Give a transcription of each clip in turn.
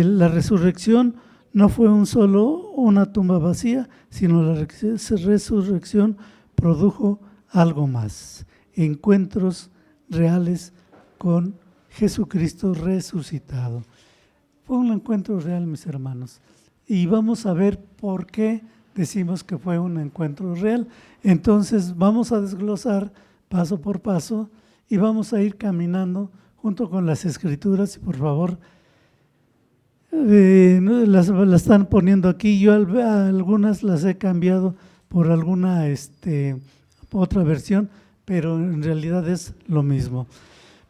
La resurrección no fue una tumba vacía, sino la resurrección produjo algo más, encuentros reales con Jesucristo resucitado. Fue un encuentro real, mis hermanos, y vamos a ver por qué decimos que fue un encuentro real. Entonces vamos a desglosar paso por paso y vamos a ir caminando junto con las escrituras. Y por favor, las están poniendo aquí. Yo algunas las he cambiado por alguna otra versión, pero en realidad es lo mismo.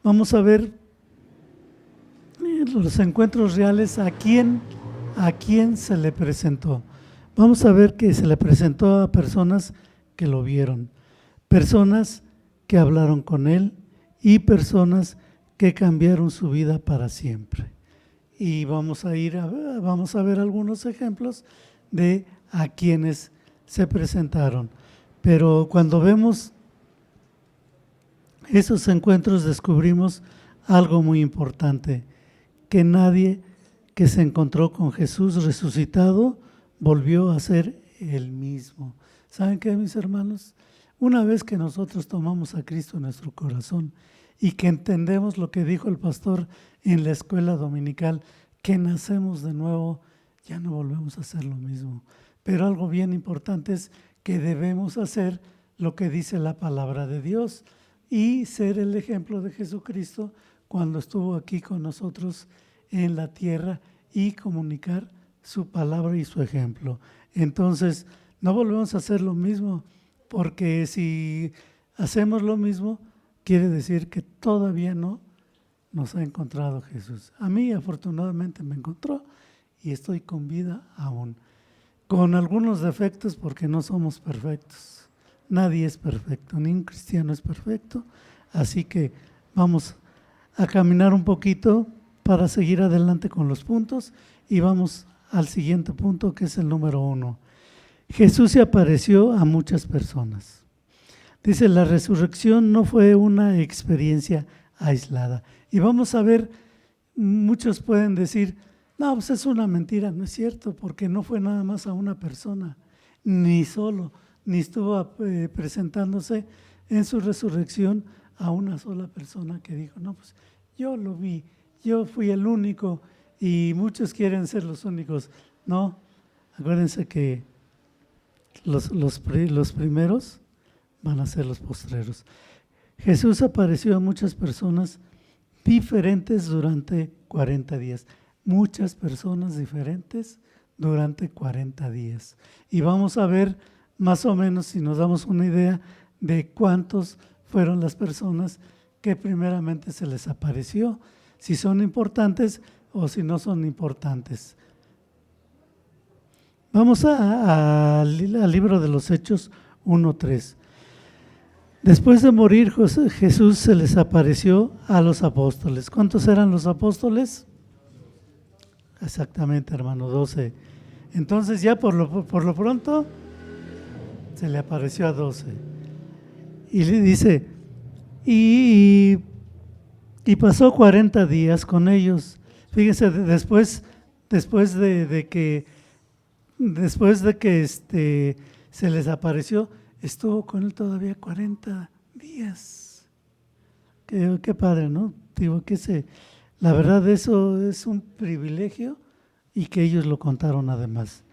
Vamos a ver los encuentros reales. ¿A quién se le presentó? Vamos a ver que se le presentó a personas que lo vieron, personas que hablaron con él y personas que cambiaron su vida para siempre. Y vamos a ver algunos ejemplos de a quienes se presentaron. Pero cuando vemos esos encuentros descubrimos algo muy importante, que nadie que se encontró con Jesús resucitado volvió a ser el mismo. ¿Saben qué, mis hermanos? Una vez que nosotros tomamos a Cristo en nuestro corazón y que entendemos lo que dijo el pastor en la escuela dominical, que nacemos de nuevo, ya no volvemos a hacer lo mismo. Pero algo bien importante es que debemos hacer lo que dice la palabra de Dios y ser el ejemplo de Jesucristo cuando estuvo aquí con nosotros en la tierra y comunicar su palabra y su ejemplo. Entonces, no volvemos a hacer lo mismo, porque si hacemos lo mismo, quiere decir que todavía no nos ha encontrado Jesús. A mí, afortunadamente, me encontró y estoy con vida aún. Con algunos defectos, porque no somos perfectos. Nadie es perfecto, ni un cristiano es perfecto. Así que vamos a caminar un poquito para seguir adelante con los puntos y vamos al siguiente punto, que es el número 1. Jesús se apareció a muchas personas. Dice, la resurrección no fue una experiencia aislada. Y vamos a ver, muchos pueden decir, no, pues es una mentira. No es cierto, porque no fue nada más a una persona, ni estuvo presentándose en su resurrección a una sola persona que dijo, no, pues yo lo vi, yo fui el único y muchos quieren ser los únicos. No, acuérdense que los primeros van a ser los postreros. Jesús apareció a muchas personas diferentes durante 40 días. Muchas personas diferentes durante 40 días. Y vamos a ver más o menos, si nos damos una idea de cuántos fueron las personas que primeramente se les apareció, si son importantes o si no son importantes. Vamos al libro de los Hechos 1:3. Después de morir, Jesús se les apareció a los apóstoles. ¿Cuántos eran los apóstoles? Exactamente, hermano, 12. Entonces ya por lo pronto se le apareció a 12. Y le dice, y pasó 40 días con ellos. Fíjense, después de que se les apareció, estuvo con él todavía 40 días. Qué padre, ¿no? Digo que la verdad eso es un privilegio y que ellos lo contaron además.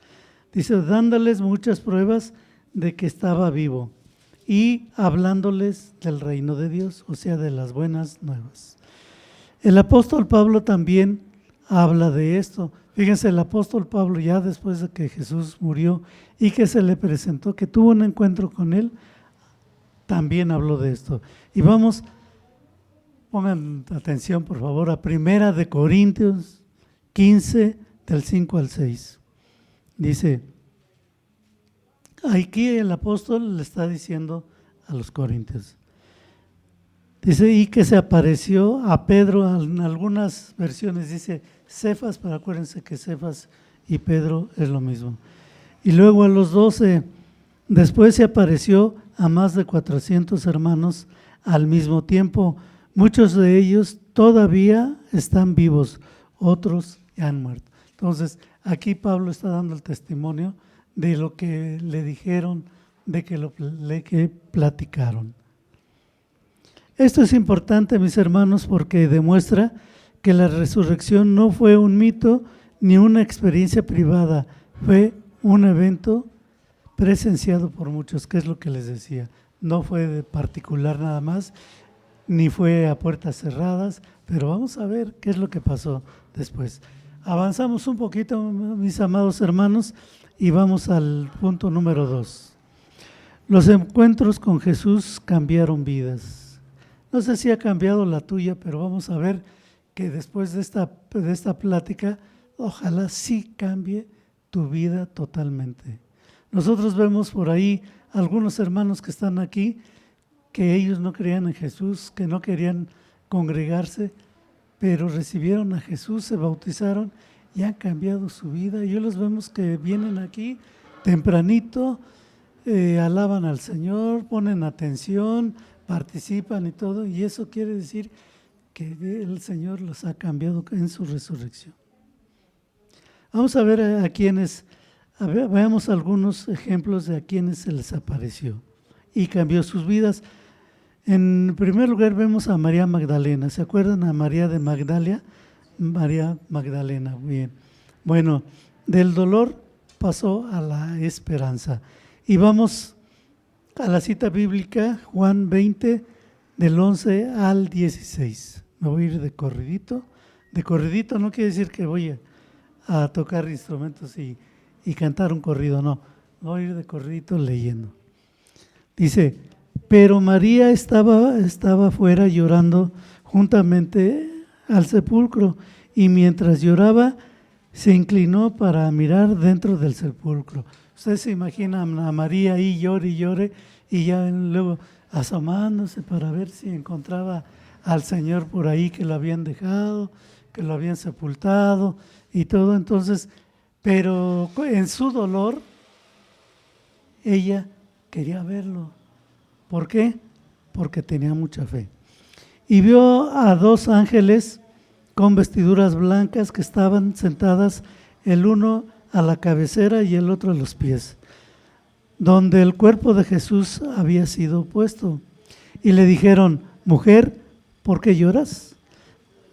Dice, dándoles muchas pruebas de que estaba vivo y hablándoles del reino de Dios, o sea, de las buenas nuevas. El apóstol Pablo también habla de esto. Fíjense, el apóstol Pablo, ya después de que Jesús murió y que se le presentó, que tuvo un encuentro con él, también habló de esto. Y vamos, pongan atención por favor, a 1 Corintios 15, del 5 al 6. Dice, aquí el apóstol le está diciendo a los corintios, dice, y que se apareció a Pedro, en algunas versiones dice Cefas, pero acuérdense que Cefas y Pedro es lo mismo. Y luego a los 12, después se apareció a más de 400 hermanos al mismo tiempo. Muchos de ellos todavía están vivos, otros y han muerto. Entonces, aquí Pablo está dando el testimonio de lo que le dijeron, de que platicaron. Esto es importante, mis hermanos, porque demuestra que la resurrección no fue un mito ni una experiencia privada, fue un evento presenciado por muchos, que es lo que les decía. No fue de particular nada más, ni fue a puertas cerradas, pero vamos a ver qué es lo que pasó después. Avanzamos un poquito, mis amados hermanos, y vamos al punto número 2. Los encuentros con Jesús cambiaron vidas. No sé si ha cambiado la tuya, pero vamos a ver que después de esta plática, ojalá sí cambie tu vida totalmente. Nosotros vemos por ahí algunos hermanos que están aquí, que ellos no creían en Jesús, que no querían congregarse, pero recibieron a Jesús, se bautizaron y han cambiado su vida. Y los vemos que vienen aquí tempranito, alaban al Señor, ponen atención, participan y todo, y eso quiere decir que el Señor los ha cambiado en su resurrección. Vamos a ver a quienes, veamos algunos ejemplos de a quienes se les apareció y cambió sus vidas. En primer lugar vemos a María Magdalena. ¿Se acuerdan a María de Magdala? María Magdalena, bien. Bueno, del dolor pasó a la esperanza. Y vamos a la cita bíblica, Juan 20, del 11 al 16. Me voy a ir de corridito. De corridito no quiere decir que voy a tocar instrumentos y cantar un corrido, no. Me voy a ir de corridito leyendo. Dice, pero María estaba fuera llorando juntamente al sepulcro, y mientras lloraba se inclinó para mirar dentro del sepulcro. Ustedes se imaginan a María ahí llore y llore, y ya luego asomándose para ver si encontraba al Señor por ahí, que lo habían dejado, que lo habían sepultado y todo. Entonces, pero en su dolor ella quería verlo. ¿Por qué? Porque tenía mucha fe. Y vio a dos ángeles con vestiduras blancas que estaban sentadas, el uno a la cabecera y el otro a los pies, donde el cuerpo de Jesús había sido puesto. Y le dijeron, mujer, ¿por qué lloras?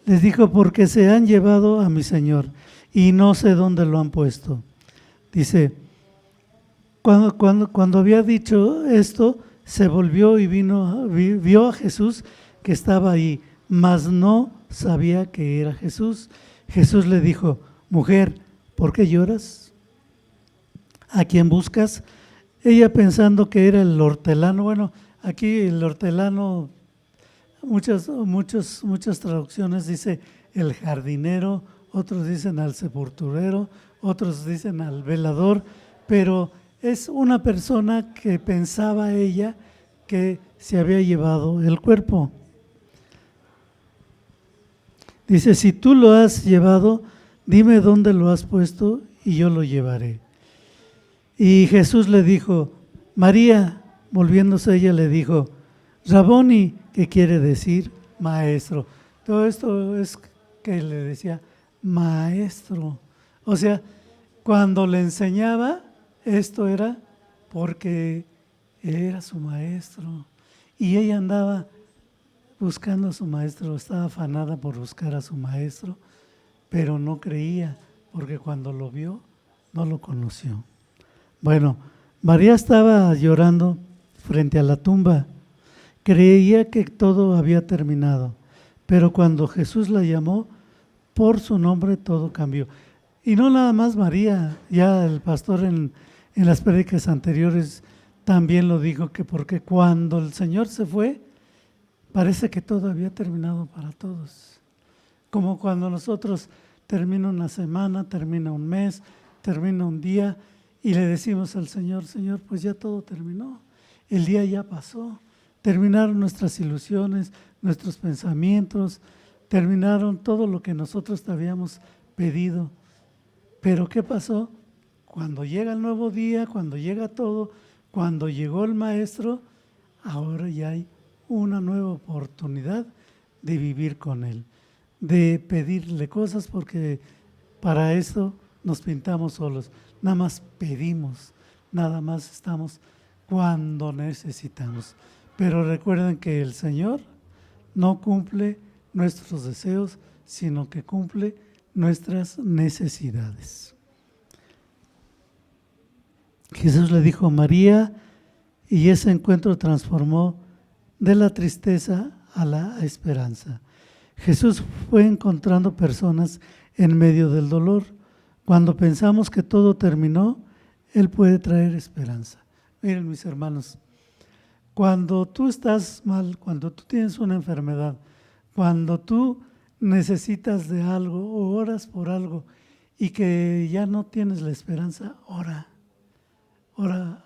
Les dijo, porque se han llevado a mi Señor y no sé dónde lo han puesto. Dice, cuando había dicho esto, se volvió y vio a Jesús que estaba ahí, mas no sabía que era Jesús. Jesús le dijo, mujer, ¿por qué lloras? ¿A quién buscas? Ella, pensando que era el hortelano. Bueno, aquí el hortelano, muchas traducciones dice el jardinero, otros dicen al sepulturero, otros dicen al velador, pero es una persona que pensaba ella que se había llevado el cuerpo. Dice, si tú lo has llevado, dime dónde lo has puesto y yo lo llevaré. Y Jesús le dijo, María. Volviéndose ella le dijo, Raboni, que quiere decir maestro. Todo esto es que le decía maestro. O sea, cuando le enseñaba, esto era porque era su maestro. Y ella andaba buscando a su maestro, estaba afanada por buscar a su maestro, pero no creía, porque cuando lo vio, no lo conoció. Bueno, María estaba llorando frente a la tumba. Creía que todo había terminado, pero cuando Jesús la llamó por su nombre, todo cambió. Y no nada más María, ya el pastor en las prédicas anteriores también lo dijo, que porque cuando el Señor se fue, parece que todo había terminado para todos. Como cuando nosotros termina una semana, termina un mes, termina un día y le decimos al Señor, Señor, pues ya todo terminó, el día ya pasó, terminaron nuestras ilusiones, nuestros pensamientos, terminaron todo lo que nosotros te habíamos pedido. Pero ¿qué pasó? Cuando llega el nuevo día, cuando llega todo, cuando llegó el Maestro, ahora ya hay una nueva oportunidad de vivir con Él, de pedirle cosas, porque Para eso nos pintamos solos, nada más pedimos, nada más estamos cuando necesitamos. Pero recuerden que el Señor no cumple nuestros deseos, sino que cumple nuestras necesidades. Jesús le dijo a María, y ese encuentro transformó de la tristeza a la esperanza. Jesús fue encontrando personas en medio del dolor. Cuando pensamos que todo terminó, Él puede traer esperanza. Miren, mis hermanos, cuando tú estás mal, cuando tú tienes una enfermedad, cuando tú necesitas de algo o oras por algo y que ya no tienes la esperanza, ora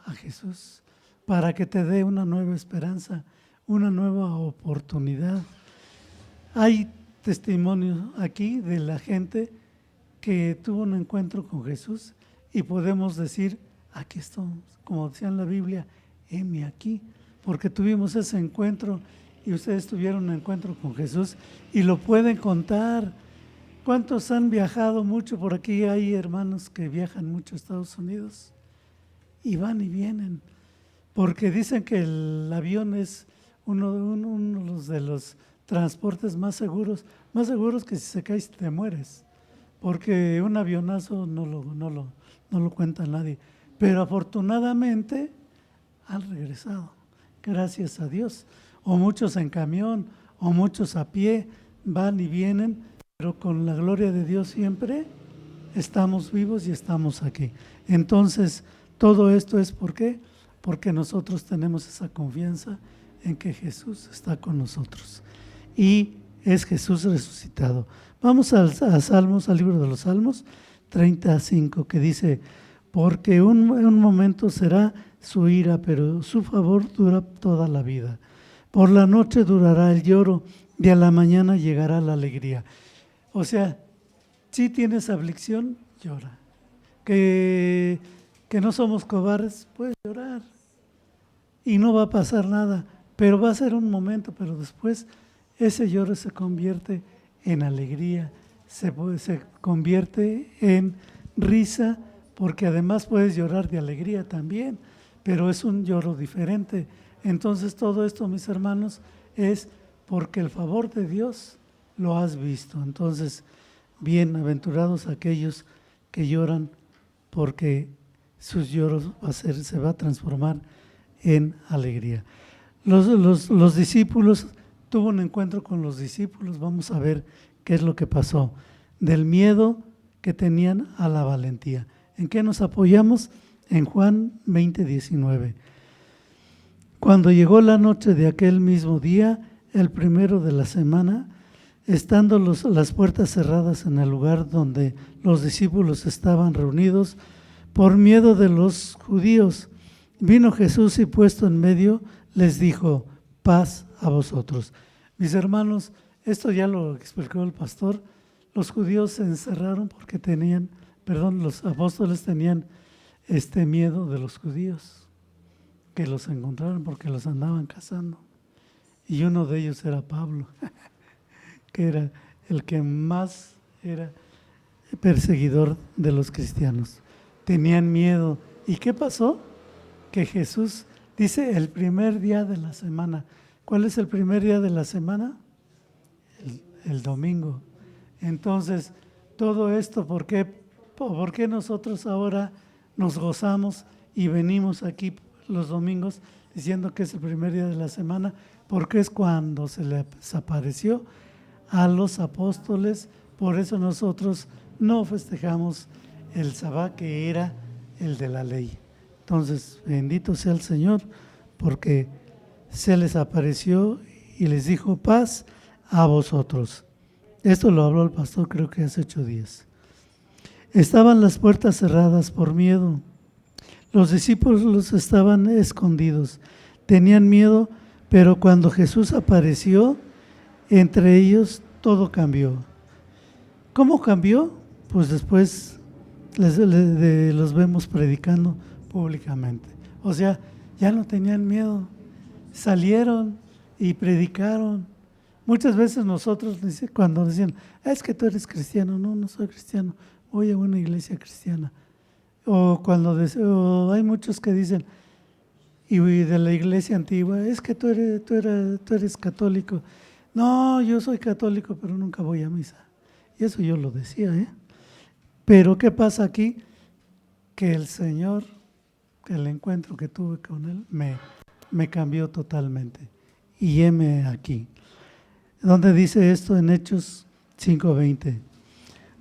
a Jesús para que te dé una nueva esperanza, una nueva oportunidad. Hay testimonios aquí de la gente que tuvo un encuentro con Jesús y podemos decir, aquí estamos, como decía en la Biblia, heme aquí, porque tuvimos ese encuentro y ustedes tuvieron un encuentro con Jesús y lo pueden contar. ¿Cuántos han viajado mucho? Por aquí hay hermanos que viajan mucho a Estados Unidos y van y vienen, porque dicen que el avión es uno de los transportes más seguros que si se caes te mueres, porque un avionazo no lo cuenta nadie, pero afortunadamente han regresado, gracias a Dios, o muchos en camión, o muchos a pie, van y vienen, pero con la gloria de Dios siempre estamos vivos y estamos aquí. Entonces, todo esto es ¿por qué? Porque nosotros tenemos esa confianza en que Jesús está con nosotros y es Jesús resucitado. Vamos a Salmos, al libro de los Salmos 35, que dice, porque un momento será su ira, pero su favor dura toda la vida. Por la noche durará el lloro y a la mañana llegará la alegría. O sea, si tienes aflicción, llora. Que no somos cobardes, puedes llorar y no va a pasar nada, pero va a ser un momento, pero después ese lloro se convierte en alegría, se convierte en risa, porque además puedes llorar de alegría también, pero es un lloro diferente. Entonces todo esto, mis hermanos, es porque el favor de Dios lo has visto. Entonces, bienaventurados aquellos que lloran, porque sus lloros se va a transformar en alegría. Los discípulos, tuvo un encuentro con los discípulos, vamos a ver qué es lo que pasó, del miedo que tenían a la valentía. ¿En qué nos apoyamos? En Juan 20:19. Cuando llegó la noche de aquel mismo día, el primero de la semana, estando las puertas cerradas en el lugar donde los discípulos estaban reunidos, por miedo de los judíos, vino Jesús y puesto en medio, les dijo, paz a vosotros. Mis hermanos, esto ya lo explicó el pastor, los judíos se encerraron porque los apóstoles tenían miedo de los judíos, que los encontraron porque los andaban cazando. Y uno de ellos era Pablo, que era el que más era perseguidor de los cristianos. Tenían miedo. ¿Y qué pasó? Que Jesús dice el primer día de la semana. ¿Cuál es el primer día de la semana? El domingo. Entonces, todo esto, ¿por qué nosotros ahora nos gozamos y venimos aquí los domingos diciendo que es el primer día de la semana? Porque es cuando se les apareció a los apóstoles. Por eso nosotros no festejamos el Sabá, que era el de la ley. Entonces, bendito sea el Señor, porque se les apareció y les dijo, paz a vosotros. Esto lo habló el pastor, creo que hace 8 días. Estaban las puertas cerradas por miedo. Los discípulos estaban escondidos. Tenían miedo, pero cuando Jesús apareció, entre ellos todo cambió. ¿Cómo cambió? Pues después los vemos predicando públicamente. O sea, ya no tenían miedo. Salieron y predicaron. Muchas veces nosotros, cuando decían, es que tú eres cristiano, no soy cristiano, voy a una iglesia cristiana. O o hay muchos que dicen, y de la iglesia antigua, es que tú eres católico. No, yo soy católico, pero nunca voy a misa. Y eso yo lo decía, ¿eh? Pero ¿qué pasa aquí? Que el Señor, el encuentro que tuve con Él, me cambió totalmente. Y heme aquí. ¿Dónde dice esto? En Hechos 5:20.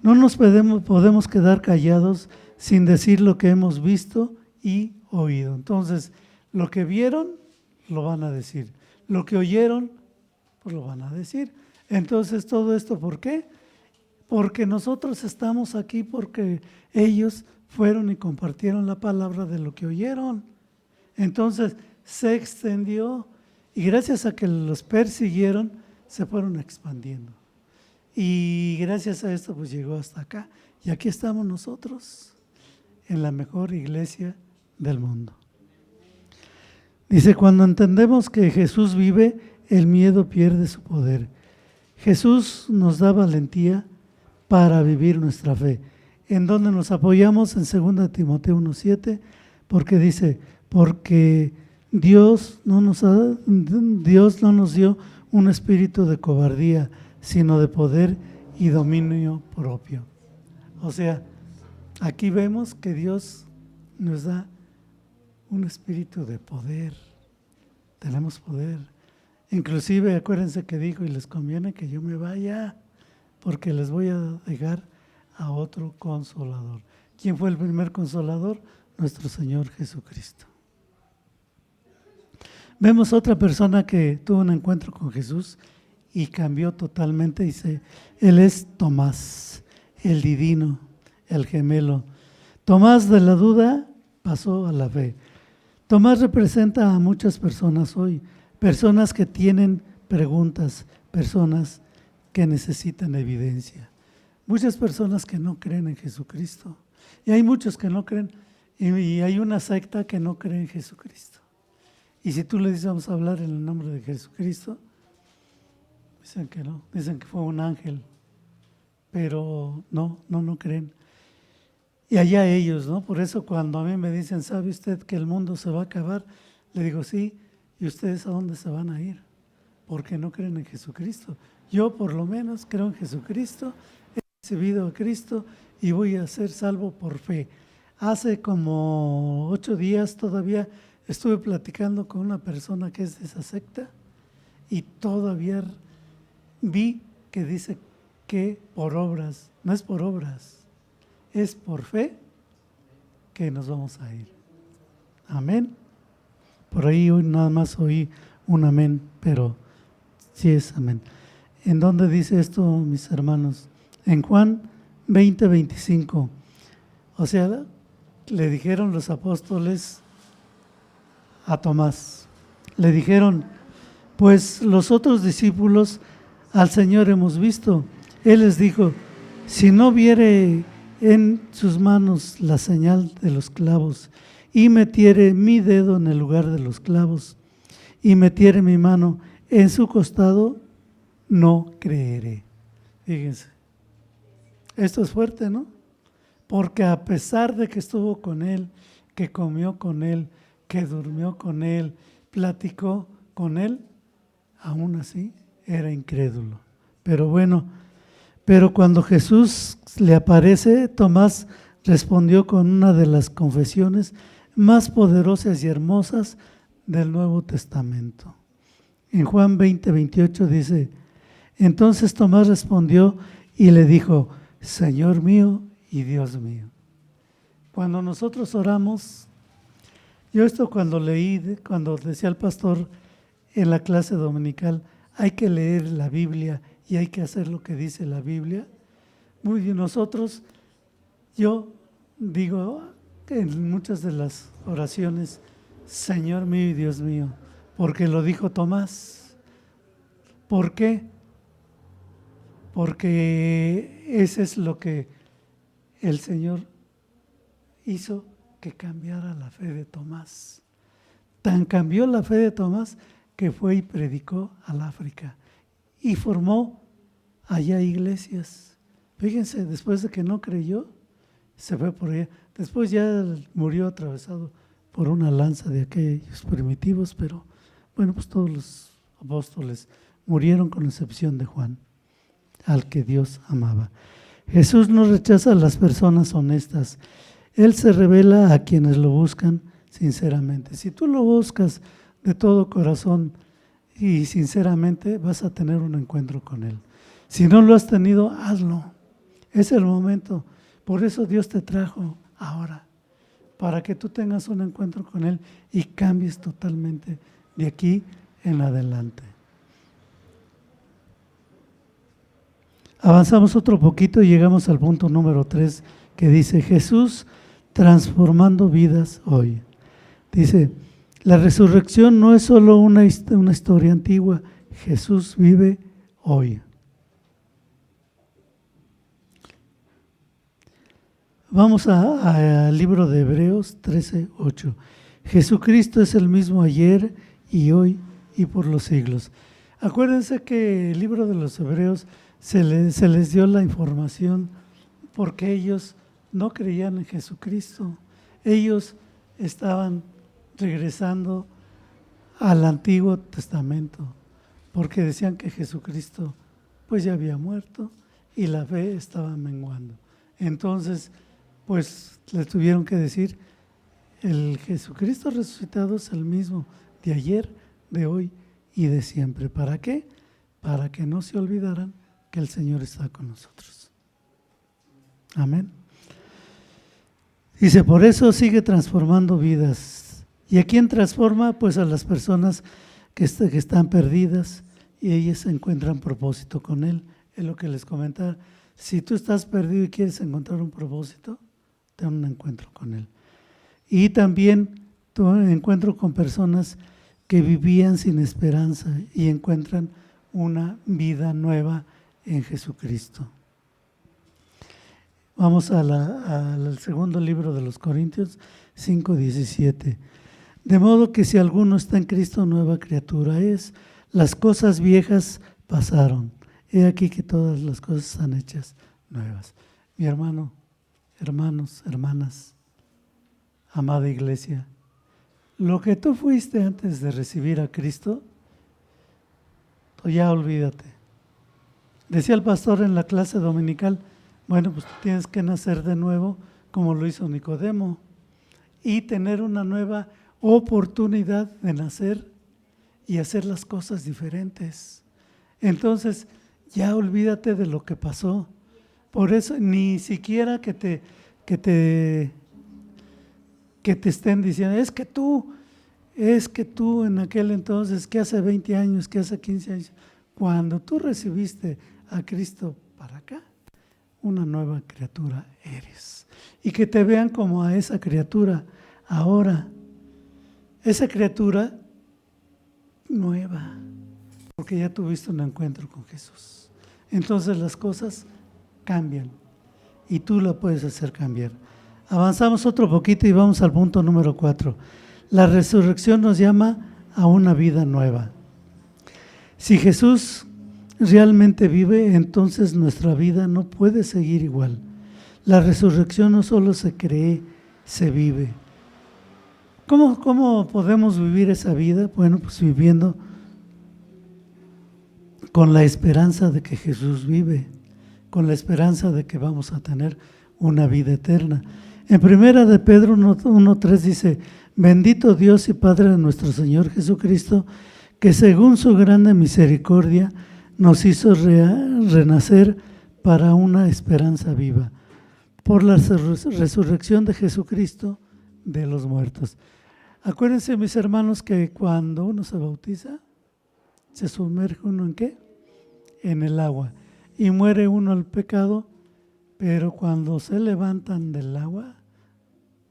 No nos podemos quedar callados sin decir lo que hemos visto y oído. Entonces, lo que vieron, lo van a decir. Lo que oyeron, pues lo van a decir. Entonces, todo esto, ¿por qué? Porque nosotros estamos aquí porque ellos fueron y compartieron la palabra de lo que oyeron. Entonces, se extendió y gracias a que los persiguieron, se fueron expandiendo. Y gracias a esto, pues llegó hasta acá. Y aquí estamos nosotros, en la mejor iglesia del mundo. Dice, cuando entendemos que Jesús vive, el miedo pierde su poder. Jesús nos da valentía para vivir nuestra fe. En donde nos apoyamos en 2 Timoteo 1:7, porque dice, porque Dios no nos dio un espíritu de cobardía, sino de poder y dominio propio. O sea, aquí vemos que Dios nos da un espíritu de poder. Tenemos poder. Inclusive acuérdense que dijo, y les conviene que yo me vaya, porque les voy a dejar a otro consolador. ¿Quién fue el primer consolador? Nuestro Señor Jesucristo. Vemos otra persona que tuvo un encuentro con Jesús y cambió totalmente. Dice, él es Tomás, el divino, el gemelo. Tomás de la duda pasó a la fe. Tomás representa a muchas personas hoy, personas que tienen preguntas, personas que necesitan evidencia. Muchas personas que no creen en Jesucristo. Y hay muchos que no creen, y hay una secta que no cree en Jesucristo. Y si tú le dices, vamos a hablar en el nombre de Jesucristo, dicen que no, dicen que fue un ángel, pero no creen. Y allá ellos, ¿no? Por eso cuando a mí me dicen, ¿sabe usted que el mundo se va a acabar? Le digo, sí, ¿y ustedes a dónde se van a ir? Porque no creen en Jesucristo. Yo por lo menos creo en Jesucristo, he recibido a Cristo y voy a ser salvo por fe. Hace como 8 días todavía estuve platicando con una persona que es de esa secta y todavía vi que dice que por obras, no es por obras, es por fe que nos vamos a ir. Amén. Por ahí hoy nada más oí un amén, pero sí es amén. ¿En dónde dice esto, mis hermanos? En Juan 20:25. O sea, le dijeron los apóstoles a Tomás, le dijeron, pues los otros discípulos al Señor hemos visto. Él les dijo, si no viere en sus manos la señal de los clavos y metiere mi dedo en el lugar de los clavos y metiere mi mano en su costado, no creeré. Fíjense, esto es fuerte, ¿no? Porque a pesar de que estuvo con él, que comió con él, que durmió con él, platicó con él, aún así era incrédulo. Pero bueno, pero cuando Jesús le aparece, Tomás respondió con una de las confesiones más poderosas y hermosas del Nuevo Testamento. En Juan 20:28 dice, entonces Tomás respondió y le dijo, Señor mío y Dios mío. Cuando nosotros oramos, yo esto cuando leí, cuando decía el pastor en la clase dominical, hay que leer la Biblia y hay que hacer lo que dice la Biblia. Muy bien, nosotros, yo digo en muchas de las oraciones, Señor mío y Dios mío, porque lo dijo Tomás. ¿Por qué? Porque ese es lo que el Señor hizo que cambiara la fe de Tomás. Tan cambió la fe de Tomás que fue y predicó al África y formó allá iglesias. Fíjense, después de que no creyó, se fue por allá. Después ya murió atravesado por una lanza de aquellos primitivos, pero bueno, pues todos los apóstoles murieron con excepción de Juan, al que Dios amaba. Jesús no rechaza a las personas honestas. Él se revela a quienes lo buscan sinceramente. Si tú lo buscas de todo corazón y sinceramente, vas a tener un encuentro con Él. Si no lo has tenido, hazlo. Es el momento. Por eso Dios te trajo ahora, para que tú tengas un encuentro con Él y cambies totalmente de aquí en adelante. Avanzamos otro poquito y llegamos al punto número 3, que dice: Jesús transformando vidas hoy. Dice, la resurrección no es solo una historia antigua, Jesús vive hoy. Vamos al libro de Hebreos 13:8. Jesucristo es el mismo ayer y hoy y por los siglos. Acuérdense que el libro de los Hebreos se les dio la información porque ellos no creían en Jesucristo. Ellos estaban regresando al Antiguo Testamento porque decían que Jesucristo pues ya había muerto y la fe estaba menguando. Entonces, pues les tuvieron que decir, el Jesucristo resucitado es el mismo de ayer, de hoy y de siempre. ¿Para qué? Para que no se olvidaran que el Señor está con nosotros. Amén. Dice, por eso sigue transformando vidas. ¿Y a quién transforma? Pues a las personas que están perdidas y ellas encuentran propósito con Él. Es lo que les comentaba. Si tú estás perdido y quieres encontrar un propósito, ten un encuentro con Él. Y también tu encuentro con personas que vivían sin esperanza y encuentran una vida nueva en Jesucristo. Vamos al segundo libro de los Corintios 5:17. De modo que si alguno está en Cristo, nueva criatura es. Las cosas viejas pasaron. He aquí que todas las cosas están hechas nuevas. Mi hermano, hermanos, hermanas, amada iglesia, lo que tú fuiste antes de recibir a Cristo, ya olvídate. Decía el pastor en la clase dominical, bueno, pues tienes que nacer de nuevo como lo hizo Nicodemo y tener una nueva oportunidad de nacer y hacer las cosas diferentes. Entonces, ya olvídate de lo que pasó. Por eso, ni siquiera que te estén diciendo, es que tú en aquel entonces, que hace 20 años, que hace 15 años, cuando tú recibiste a Cristo para acá, una nueva criatura eres. Y que te vean como a esa criatura ahora, esa criatura nueva, porque ya tuviste un encuentro con Jesús. Entonces las cosas cambian y tú la puedes hacer cambiar. Avanzamos otro poquito y vamos al punto número 4. La resurrección nos llama a una vida nueva. Si Jesús realmente vive, entonces nuestra vida no puede seguir igual. La resurrección no solo se cree, se vive. ¿Cómo podemos vivir esa vida? Bueno, pues viviendo con la esperanza de que Jesús vive, con la esperanza de que vamos a tener una vida eterna. En primera de Pedro 1:3 dice, bendito Dios y Padre de nuestro Señor Jesucristo, que según su grande misericordia nos hizo renacer para una esperanza viva, por la resurrección de Jesucristo de los muertos. Acuérdense, mis hermanos, que cuando uno se bautiza, se sumerge uno ¿en qué? En el agua. Y muere uno al pecado, pero cuando se levantan del agua,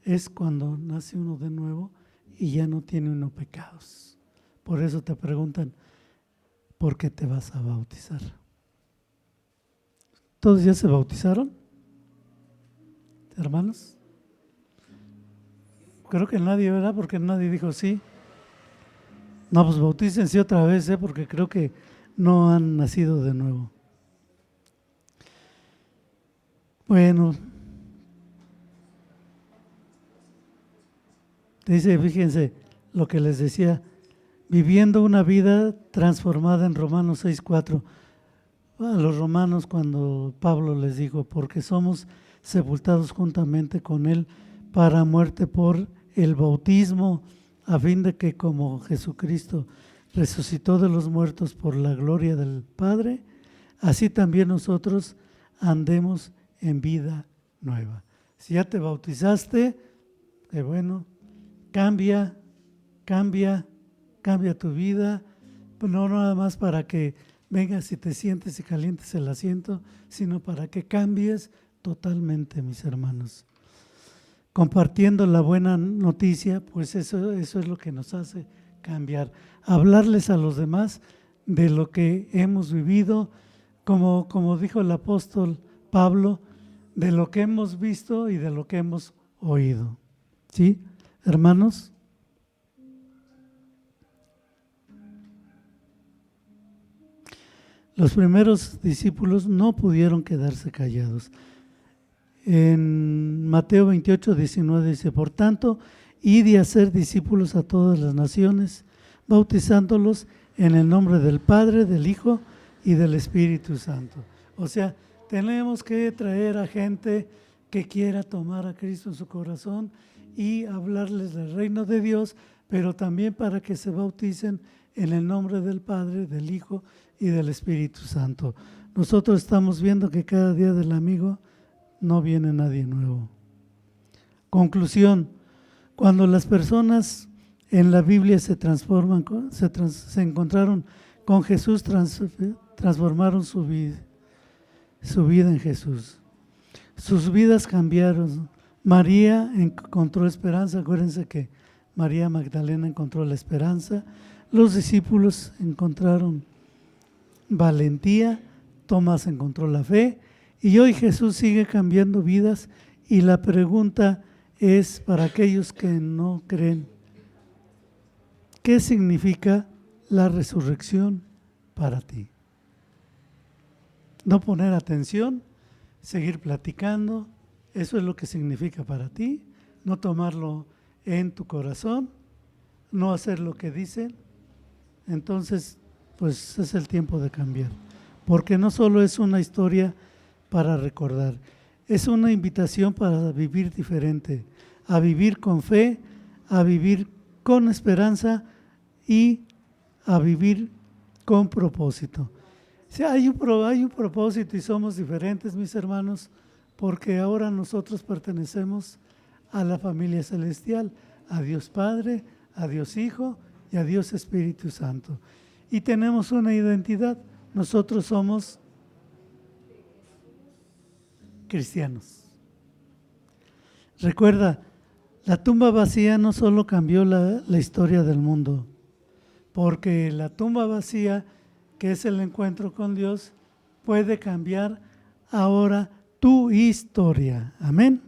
es cuando nace uno de nuevo y ya no tiene uno pecados. Por eso te preguntan, ¿por qué te vas a bautizar? ¿Todos ya se bautizaron, hermanos? Creo que nadie, ¿verdad? Porque nadie dijo sí. No, pues bautícense otra vez, porque creo que no han nacido de nuevo. Bueno, Dice, fíjense lo que les decía, viviendo una vida transformada en Romanos 6:4. A los romanos cuando Pablo les dijo, porque somos sepultados juntamente con Él para muerte por el bautismo, a fin de que como Jesucristo resucitó de los muertos por la gloria del Padre, así también nosotros andemos en vida nueva. Si ya te bautizaste, qué bueno, cambia tu vida, no nada más para que vengas y te sientes y calientes el asiento, sino para que cambies totalmente, mis hermanos. Compartiendo la buena noticia, pues eso es lo que nos hace cambiar. Hablarles a los demás de lo que hemos vivido, como dijo el apóstol Pablo, de lo que hemos visto y de lo que hemos oído. ¿Sí, hermanos? Los primeros discípulos no pudieron quedarse callados. En Mateo 28:19 dice, por tanto, id y hacer discípulos a todas las naciones, bautizándolos en el nombre del Padre, del Hijo y del Espíritu Santo. O sea, tenemos que traer a gente que quiera tomar a Cristo en su corazón y hablarles del reino de Dios, pero también para que se bauticen en el nombre del Padre, del Hijo y del Espíritu Santo. Nosotros estamos viendo que cada día del amigo no viene nadie nuevo. Conclusión, cuando las personas en la Biblia se transforman, se encontraron con Jesús, transformaron su vida en Jesús. Sus vidas cambiaron. María encontró esperanza, acuérdense que María Magdalena encontró la esperanza, los discípulos encontraron valentía, Tomás encontró la fe, y hoy Jesús sigue cambiando vidas, y la pregunta es para aquellos que no creen, ¿qué significa la resurrección para ti? No poner atención, seguir platicando, eso es lo que significa para ti, no tomarlo en tu corazón, no hacer lo que dicen. Entonces, pues es el tiempo de cambiar, porque no solo es una historia para recordar, es una invitación para vivir diferente, a vivir con fe, a vivir con esperanza y a vivir con propósito. Sí, hay un propósito y somos diferentes, mis hermanos, porque ahora nosotros pertenecemos a la familia celestial, a Dios Padre, a Dios Hijo y a Dios Espíritu Santo. Y tenemos una identidad, nosotros somos cristianos. Recuerda, la tumba vacía no solo cambió la historia del mundo, porque la tumba vacía, que es el encuentro con Dios, puede cambiar ahora tu historia. Amén.